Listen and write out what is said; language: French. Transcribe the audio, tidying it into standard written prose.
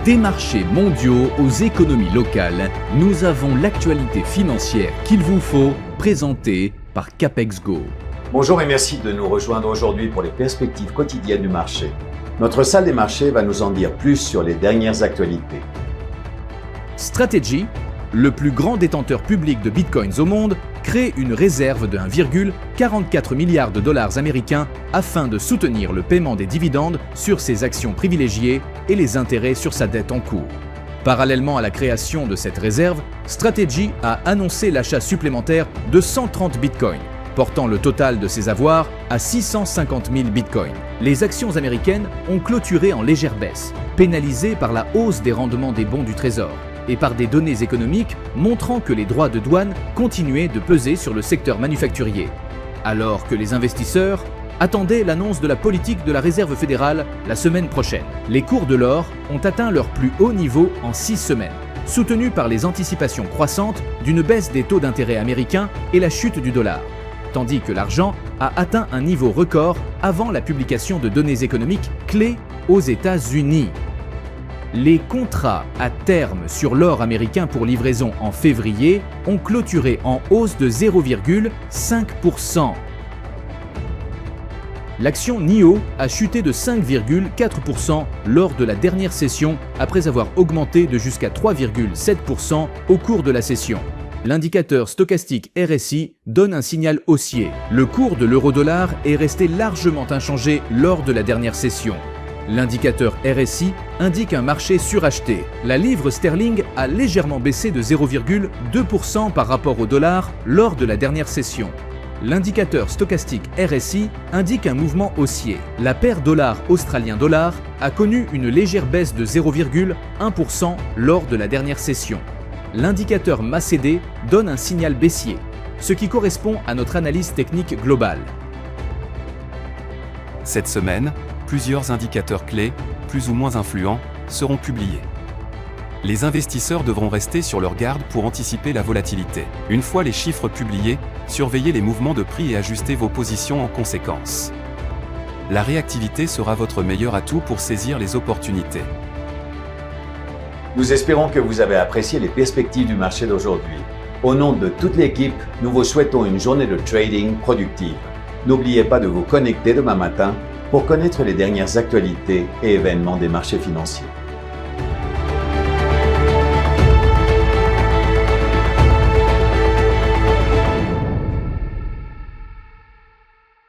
Des marchés mondiaux aux économies locales, nous avons l'actualité financière qu'il vous faut, présentée par CapexGo. Bonjour et merci de nous rejoindre aujourd'hui pour les perspectives quotidiennes du marché. Notre salle des marchés va nous en dire plus sur les dernières actualités. Strategy, le plus grand détenteur public de bitcoins au monde, crée une réserve de 1,44 milliard de dollars américains afin de soutenir le paiement des dividendes sur ses actions privilégiées et les intérêts sur sa dette en cours. Parallèlement à la création de cette réserve, Strategy a annoncé l'achat supplémentaire de 130 bitcoins, portant le total de ses avoirs à 650 000 bitcoins. Les actions américaines ont clôturé en légère baisse, pénalisées par la hausse des rendements des bons du Trésor et par des données économiques montrant que les droits de douane continuaient de peser sur le secteur manufacturier, alors que les investisseurs attendaient l'annonce de la politique de la Réserve fédérale la semaine prochaine. Les cours de l'or ont atteint leur plus haut niveau en 6 semaines, soutenus par les anticipations croissantes d'une baisse des taux d'intérêt américains et la chute du dollar, tandis que l'argent a atteint un niveau record avant la publication de données économiques clés aux États-Unis. Les contrats à terme sur l'or américain pour livraison en février ont clôturé en hausse de 0,5%. L'action NIO a chuté de 5,4% lors de la dernière session après avoir augmenté de jusqu'à 3,7% au cours de la session. L'indicateur stochastique RSI donne un signal haussier. Le cours de l'euro-dollar est resté largement inchangé lors de la dernière session. L'indicateur RSI indique un marché suracheté. La livre sterling a légèrement baissé de 0,2% par rapport au dollar lors de la dernière session. L'indicateur stochastique RSI indique un mouvement haussier. La paire dollar-australien-dollar a connu une légère baisse de 0,1% lors de la dernière session. L'indicateur MACD donne un signal baissier, ce qui correspond à notre analyse technique globale. Cette semaine, plusieurs indicateurs clés, plus ou moins influents, seront publiés. Les investisseurs devront rester sur leur garde pour anticiper la volatilité. Une fois les chiffres publiés, surveillez les mouvements de prix et ajustez vos positions en conséquence. La réactivité sera votre meilleur atout pour saisir les opportunités. Nous espérons que vous avez apprécié les perspectives du marché d'aujourd'hui. Au nom de toute l'équipe, nous vous souhaitons une journée de trading productive. N'oubliez pas de vous connecter demain matin pour connaître les dernières actualités et événements des marchés financiers.